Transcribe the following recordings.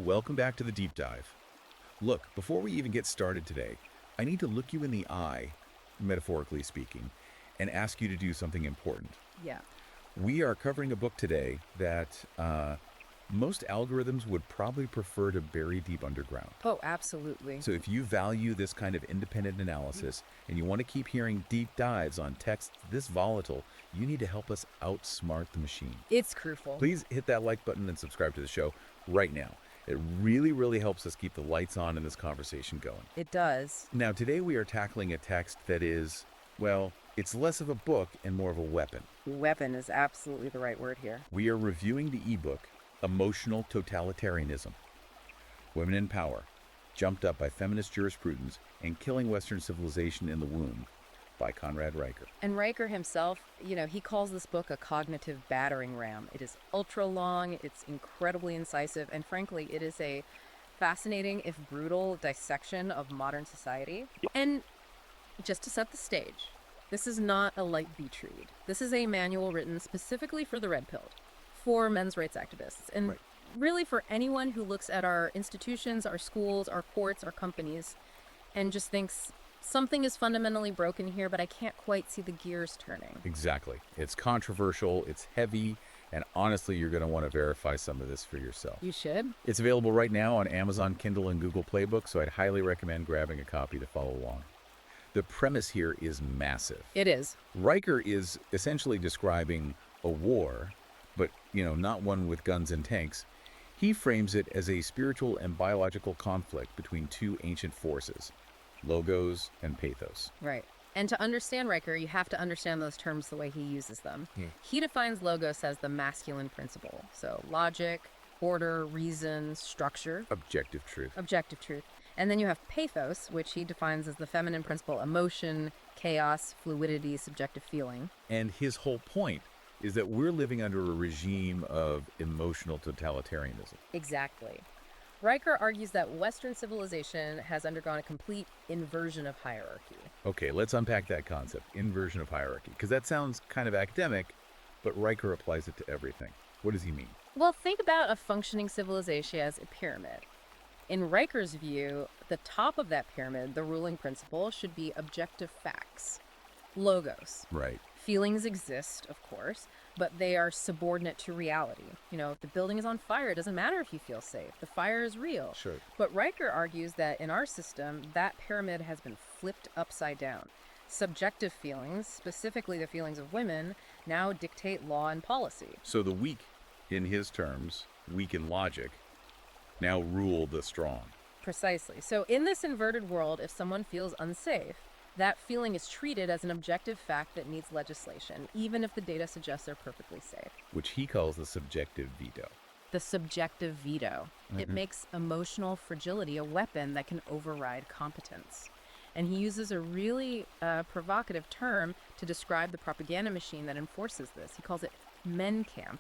welcome back to the deep dive. Look, before we even get started today, I need to look you in the eye, metaphorically speaking, and ask you to do something important. Yeah. We are covering a book today that most algorithms would probably prefer to bury deep underground. Oh, absolutely. So if you value this kind of independent analysis and you want to keep hearing deep dives on texts this volatile, you need to help us outsmart the machine. It's crucial. Please hit that like button and subscribe to the show right now. It really, really helps us keep the lights on and this conversation going. It does. Now, today we are tackling a text that is, well, it's less of a book and more of a weapon. Weapon is absolutely the right word here. We are reviewing the ebook, Emotional Totalitarianism. Women in Power, Jumped Up by Feminist Jurisprudence and Killing Western Civilization in the Womb by Conrad Riker. And Riker himself, he calls this book a cognitive battering ram. It is ultra long, it's incredibly incisive, and frankly, it is a fascinating, if brutal, dissection of modern society. And just to set the stage, this is not a light beach read. This is a manual written specifically for the red pilled, for men's rights activists, and really for anyone who looks at our institutions, our schools, our courts, our companies, and just thinks, something is fundamentally broken here, but I can't quite see the gears turning. Exactly. It's controversial, it's heavy, and honestly, you're going to want to verify some of this for yourself. You should. It's available right now on Amazon Kindle and Google Playbook, so I'd highly recommend grabbing a copy to follow along. The premise here is massive. It is. Riker is essentially describing a war, but, not one with guns and tanks. He frames it as a spiritual and biological conflict between two ancient forces, logos and pathos. Right. And to understand Riker, you have to understand those terms the way he uses them. He defines logos as the masculine principle. So logic, order, reason, structure. Objective truth. Objective truth. And then you have pathos, which he defines as the feminine principle, emotion, chaos, fluidity, subjective feeling. And his whole point is that we're living under a regime of emotional totalitarianism. Exactly. Riker argues that Western civilization has undergone a complete inversion of hierarchy. Okay, let's unpack that concept, inversion of hierarchy, because that sounds kind of academic, but Riker applies it to everything. What does he mean? Well, think about a functioning civilization as a pyramid. In Riker's view, the top of that pyramid, the ruling principle, should be objective facts, logos. Right. Feelings exist, of course, but they are subordinate to reality. If the building is on fire, it doesn't matter if you feel safe. The fire is real. Sure. But Riker argues that in our system, that pyramid has been flipped upside down. Subjective feelings, specifically the feelings of women, now dictate law and policy. So the weak, in his terms, weak in logic, now rule the strong. Precisely. So in this inverted world, if someone feels unsafe, that feeling is treated as an objective fact that needs legislation, even if the data suggests they're perfectly safe. Which he calls the subjective veto. The subjective veto. It makes emotional fragility a weapon that can override competence. And he uses a really provocative term to describe the propaganda machine that enforces this. He calls it Menkampf.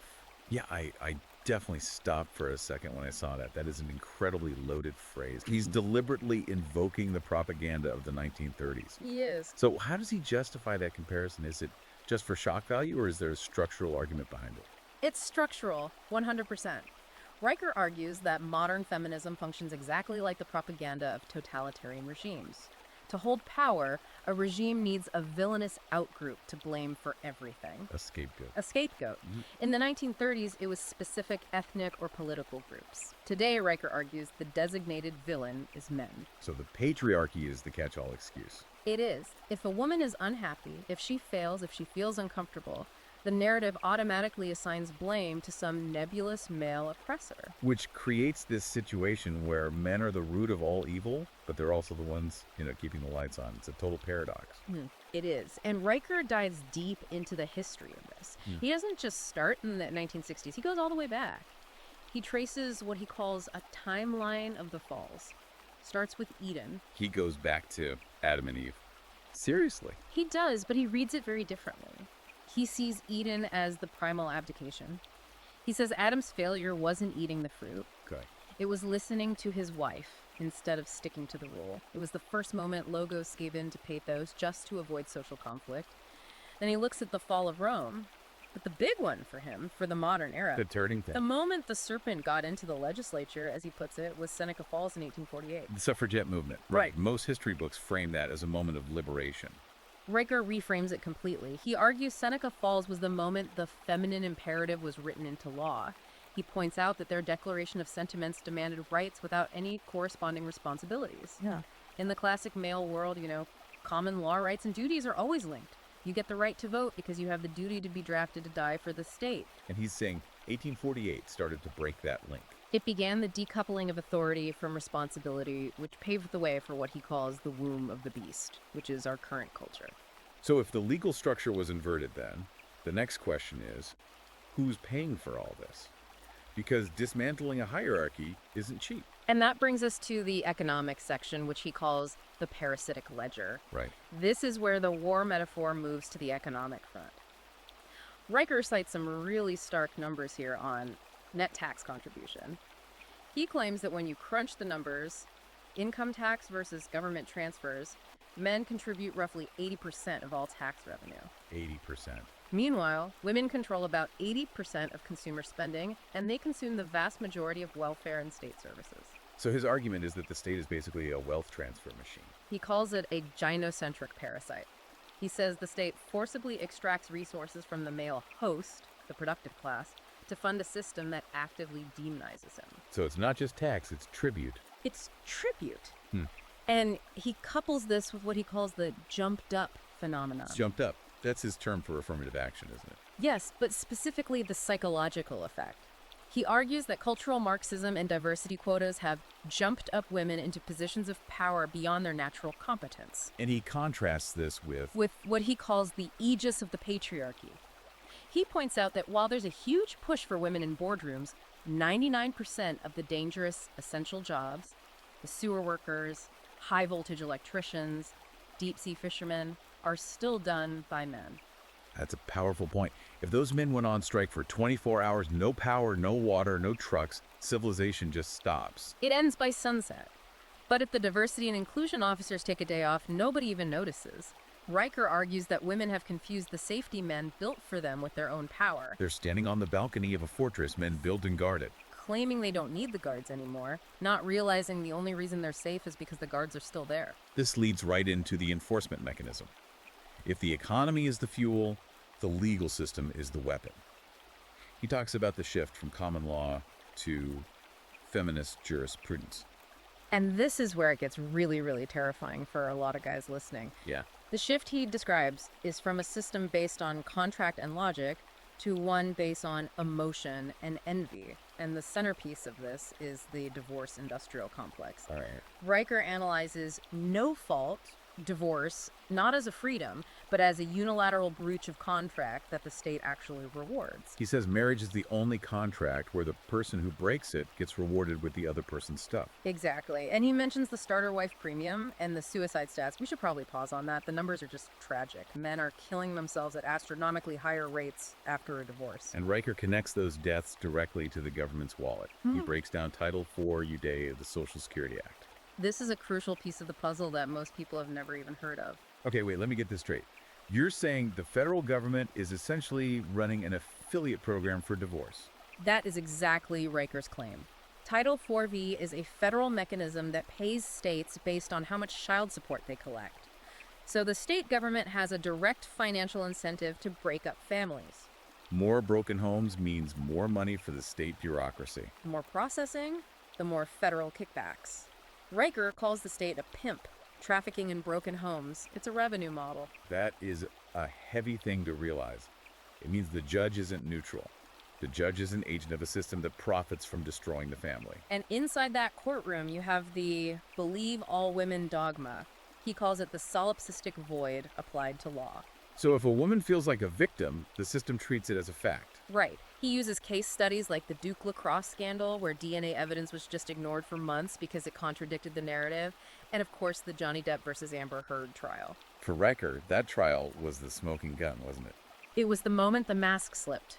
Yeah, I definitely stopped for a second when I saw that. That is an incredibly loaded phrase. He's deliberately invoking the propaganda of the 1930s. He is. So how does he justify that comparison? Is it just for shock value, or is there a structural argument behind it? It's structural, 100%. Riker argues that modern feminism functions exactly like the propaganda of totalitarian regimes. To hold power, a regime needs a villainous outgroup to blame for everything. A scapegoat. A scapegoat. In the 1930s, it was specific ethnic or political groups. Today, Riker argues the designated villain is men. So the patriarchy is the catch-all excuse. It is. If a woman is unhappy, if she fails, if she feels uncomfortable, the narrative automatically assigns blame to some nebulous male oppressor. Which creates this situation where men are the root of all evil, but they're also the ones, keeping the lights on. It's a total paradox. It is. And Riker dives deep into the history of this. He doesn't just start in the 1960s. He goes all the way back. He traces what he calls a timeline of the falls. Starts with Eden. He goes back to Adam and Eve. Seriously. He does, but he reads it very differently. He sees Eden as the primal abdication. He says Adam's failure wasn't eating the fruit. Okay. It was listening to his wife instead of sticking to the rule. It was the first moment logos gave in to pathos just to avoid social conflict. Then he looks at the fall of Rome. But the big one for him, for the modern era, The turning thing. the moment the serpent got into the legislature, as he puts it, was Seneca Falls in 1848. The suffragette movement. Right. Most history books frame that as a moment of liberation. Riker reframes it completely. He argues Seneca Falls was the moment the feminine imperative was written into law. He points out that their declaration of sentiments demanded rights without any corresponding responsibilities. Yeah. In the classic male world, common law rights and duties are always linked. You get the right to vote because you have the duty to be drafted to die for the state. And he's saying 1848 started to break that link. It began the decoupling of authority from responsibility, which paved the way for what he calls the womb of the beast, which is our current culture. So if the legal structure was inverted then, the next question is, who's paying for all this? Because dismantling a hierarchy isn't cheap. And that brings us to the economic section, which he calls the parasitic ledger. Right. This is where the war metaphor moves to the economic front. Riker cites some really stark numbers here on net tax contribution. He claims that when you crunch the numbers, income tax versus government transfers, men contribute roughly 80% of all tax revenue. 80%. Meanwhile, women control about 80% of consumer spending, and they consume the vast majority of welfare and state services. So his argument is that the state is basically a wealth transfer machine. He calls it a gynocentric parasite. He says the state forcibly extracts resources from the male host, the productive class, to fund a system that actively demonizes him. So it's not just tax, it's tribute. It's tribute. And he couples this with what he calls the jumped up phenomenon. It's jumped up. That's his term for affirmative action, isn't it? Yes, but specifically the psychological effect. He argues that cultural Marxism and diversity quotas have jumped up women into positions of power beyond their natural competence, And he contrasts this with what he calls the aegis of the patriarchy. He points out that while there's a huge push for women in boardrooms, 99% of the dangerous essential jobs, the sewer workers, high voltage electricians, deep sea fishermen, are still done by men. That's a powerful point. If those men went on strike for 24 hours, no power, no water, no trucks, civilization just stops. It ends by sunset. But if the diversity and inclusion officers take a day off, nobody even notices. Riker argues that women have confused the safety men built for them with their own power, They're standing on the balcony of a fortress men build and guard it. claiming they don't need the guards anymore, not realizing the only reason they're safe is because the guards are still there. This leads right into the enforcement mechanism. If the economy is the fuel, the legal system is the weapon. He talks about the shift from common law to feminist jurisprudence. And this is where it gets really, really terrifying for a lot of guys listening. Yeah. The shift he describes is from a system based on contract and logic to one based on emotion and envy. And the centerpiece of this is the divorce industrial complex. All right. Riker analyzes no-fault divorce not as a freedom, but as a unilateral breach of contract that the state actually rewards. He says marriage is the only contract where the person who breaks it gets rewarded with the other person's stuff. Exactly. And he mentions the starter wife premium and the suicide stats. We should probably pause on that. The numbers are just tragic. Men are killing themselves at astronomically higher rates after a divorce. And Riker connects those deaths directly to the government's wallet. He breaks down Title IV Uday of the Social Security Act. This is a crucial piece of the puzzle that most people have never even heard of. Okay, wait, let me get this straight. You're saying the federal government is essentially running an affiliate program for divorce. That is exactly Riker's claim. Title 4V is a federal mechanism that pays states based on how much child support they collect. So the state government has a direct financial incentive to break up families. More broken homes means more money for the state bureaucracy. The more processing, the more federal kickbacks. Riker calls the state a pimp, trafficking in broken homes. It's a revenue model. That is a heavy thing to realize. It means the judge isn't neutral. The judge is an agent of a system that profits from destroying the family. And inside that courtroom, you have the believe all women dogma. He calls it the solipsistic void applied to law. So if a woman feels like a victim, the system treats it as a fact. Right. He uses case studies like the Duke lacrosse scandal, where DNA evidence was just ignored for months because it contradicted the narrative, and of course the Johnny Depp versus Amber Heard trial. For Riker, that trial was the smoking gun, wasn't it? It was the moment the mask slipped.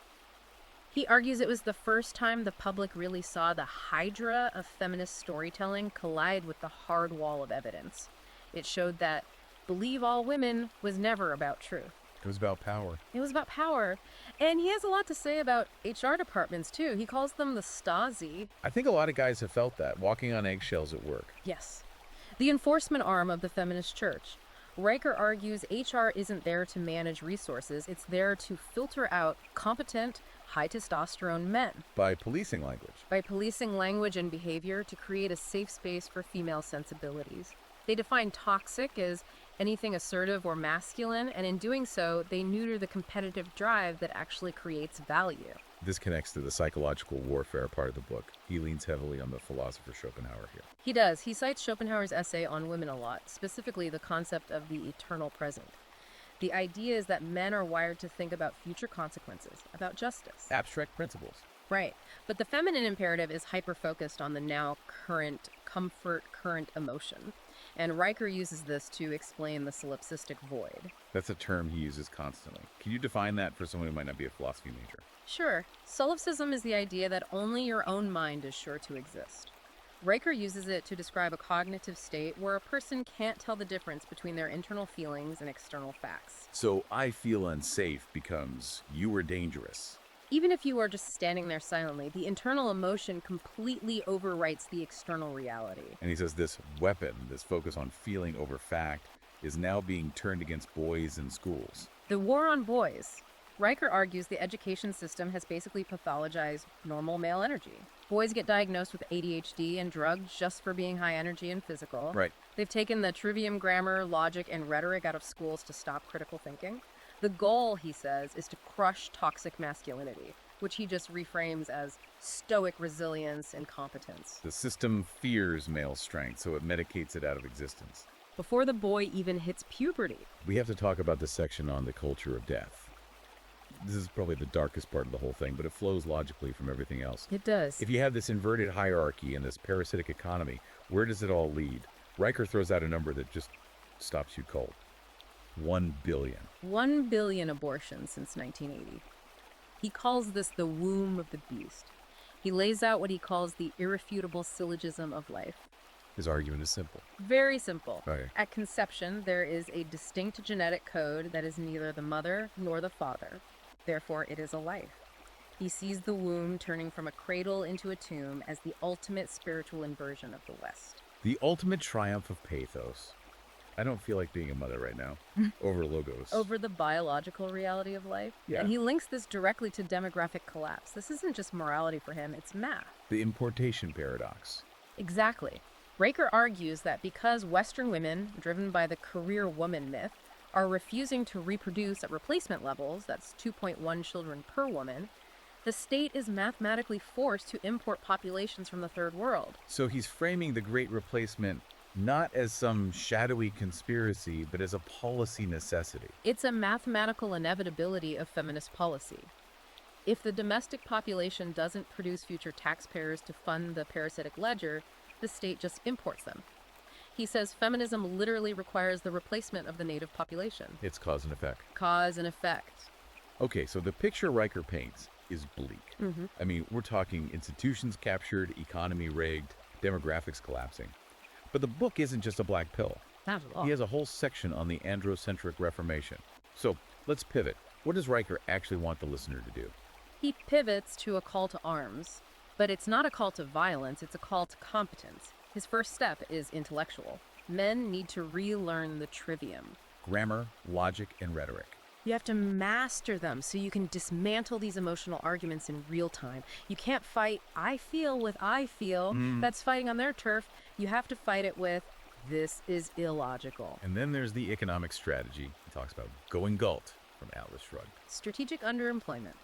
He argues it was the first time the public really saw the hydra of feminist storytelling collide with the hard wall of evidence. It showed that believe all women was never about truth. It was about power. It was about power. And he has a lot to say about HR departments, too. He calls them the Stasi. I think a lot of guys have felt that, walking on eggshells at work. Yes. The enforcement arm of the feminist church. Riker argues HR isn't there to manage resources, it's there to filter out competent, high testosterone men. By policing language. By policing language and behavior to create a safe space for female sensibilities. They define toxic as anything assertive or masculine, and in doing so, they neuter the competitive drive that actually creates value. This connects to the psychological warfare part of the book. He leans heavily on the philosopher Schopenhauer here. He does. He cites Schopenhauer's essay on women a lot, specifically the concept of the eternal present. The idea is that men are wired to think about future consequences, about justice. Abstract principles. Right. But the feminine imperative is hyper-focused on the now current comfort, current emotion. And Riker uses this to explain the solipsistic void. That's a term he uses constantly. Can you define that for someone who might not be a philosophy major? Sure. Solipsism is the idea that only your own mind is sure to exist. Riker uses it to describe a cognitive state where a person can't tell the difference between their internal feelings and external facts. So I feel unsafe becomes you were dangerous. Even if you are just standing there silently, the internal emotion completely overwrites the external reality. And he says this weapon, this focus on feeling over fact, is now being turned against boys in schools. The war on boys. Riker argues the education system has basically pathologized normal male energy. Boys get diagnosed with ADHD and drugged just for being high energy and physical. Right. They've taken the trivium grammar, logic, and rhetoric out of schools to stop critical thinking. The goal, he says, is to crush toxic masculinity, which he just reframes as stoic resilience and competence. The system fears male strength, so it medicates it out of existence. Before the boy even hits puberty. We have to talk about this section on the culture of death. This is probably the darkest part of the whole thing, but it flows logically from everything else. It does. If you have this inverted hierarchy and this parasitic economy, where does it all lead? Riker throws out a number that just stops you cold. 1 billion. 1 billion abortions since 1980. He calls this the womb of the beast. He lays out what he calls the irrefutable syllogism of life. His argument is simple. Very simple. Okay. At conception, there is a distinct genetic code that is neither the mother nor the father. Therefore, it is a life. He sees the womb turning from a cradle into a tomb as the ultimate spiritual inversion of the West. The ultimate triumph of pathos. I don't feel like being a mother right now. Over logos. Over the biological reality of life. Yeah. And he links this directly to demographic collapse. This isn't just morality for him, it's math. The importation paradox. Exactly. Riker argues that because Western women, driven by the career woman myth, are refusing to reproduce at replacement levels, that's 2.1 children per woman, the state is mathematically forced to import populations from the third world. So he's framing the Great Replacement not as some shadowy conspiracy, but as a policy necessity. It's a mathematical inevitability of feminist policy. If the domestic population doesn't produce future taxpayers to fund the parasitic ledger, the state just imports them. He says feminism literally requires the replacement of the native population. It's cause and effect. Cause and effect. Okay, so the picture Riker paints is bleak. I mean, we're talking institutions captured, economy rigged, demographics collapsing. But the book isn't just a black pill. Not at all. He has a whole section on the androcentric reformation. So let's pivot. What does Riker actually want the listener to do? He pivots to a call to arms, but it's not a call to violence, it's a call to competence. His first step is intellectual. Men need to relearn the trivium. Grammar, logic, and rhetoric. You have to master them so you can dismantle these emotional arguments in real time. You can't fight I feel with I feel. That's fighting on their turf. You have to fight it with this is illogical. And then there's the economic strategy. He talks about going galt from Atlas Shrugged. Strategic underemployment.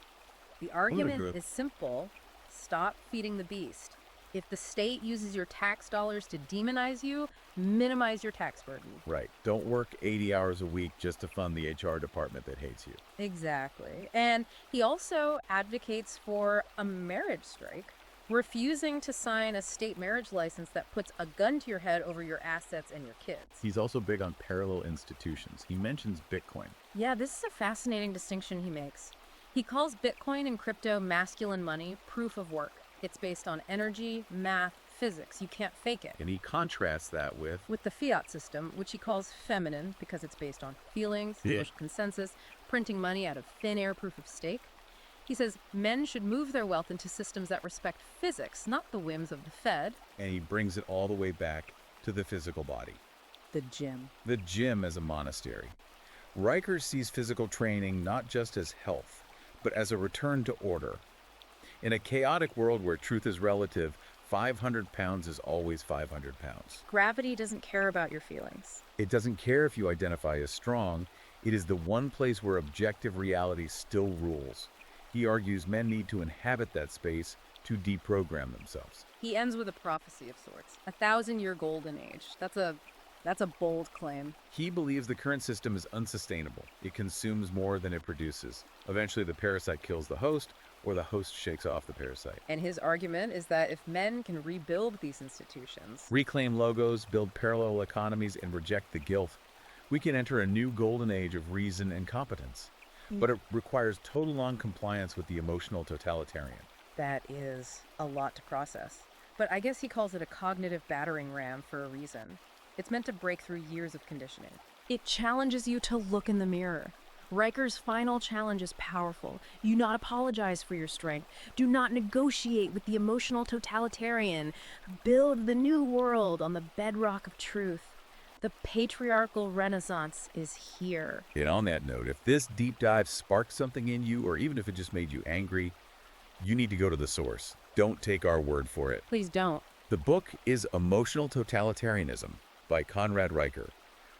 The argument is simple. Stop feeding the beast. If the state uses your tax dollars to demonize you, minimize your tax burden. Right. Don't work 80 hours a week just to fund the HR department that hates you. Exactly. And he also advocates for a marriage strike, refusing to sign a state marriage license that puts a gun to your head over your assets and your kids. He's also big on parallel institutions. He mentions Bitcoin. Yeah, this is a fascinating distinction he makes. He calls Bitcoin and crypto masculine money, proof of work. It's based on energy, math, physics. You can't fake it. And he contrasts that with With the fiat system, which he calls feminine because it's based on feelings, social consensus, printing money out of thin air proof of stake. He says men should move their wealth into systems that respect physics, not the whims of the Fed. And he brings it all the way back to the physical body. The gym. The gym as a monastery. Riker sees physical training not just as health, but as a return to order. In a chaotic world where truth is relative, 500 pounds is always 500 pounds. Gravity doesn't care about your feelings. It doesn't care if you identify as strong. It is the one place where objective reality still rules. He argues men need to inhabit that space to deprogram themselves. He ends with a prophecy of sorts. 1,000-year golden age. That's a bold claim. He believes the current system is unsustainable. It consumes more than it produces. Eventually, the parasite kills the host, or the host shakes off the parasite. And his argument is that if men can rebuild these institutions, Reclaim logos, build parallel economies, and reject the guilt, we can enter a new golden age of reason and competence. But it requires total non-compliance with the emotional totalitarian. that is a lot to process. But I guess he calls it a cognitive battering ram for a reason. It's meant to break through years of conditioning. It challenges you to look in the mirror. Riker's final challenge is powerful. Do not apologize for your strength. Do not negotiate with the emotional totalitarian. Build the new world on the bedrock of truth. The patriarchal renaissance is here. And on that note, if this deep dive sparked something in you, or even if it just made you angry, you need to go to the source. Don't take our word for it. Please don't. The book is Emotional Totalitarianism by Conrad Riker.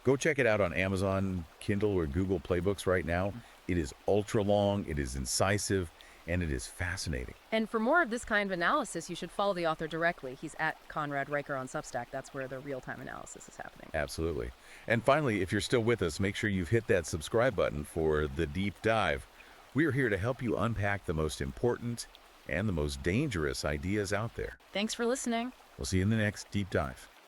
Go check it out on Amazon, Kindle, or Google Playbooks right now. It is ultra long, it is incisive, and it is fascinating. And for more of this kind of analysis, you should follow the author directly. He's at Conrad Riker on Substack. That's where the real-time analysis is happening. Absolutely. And finally, if you're still with us, make sure you've hit that subscribe button for the deep dive. We are here to help you unpack the most important and the most dangerous ideas out there. Thanks for listening. We'll see you in the next deep dive.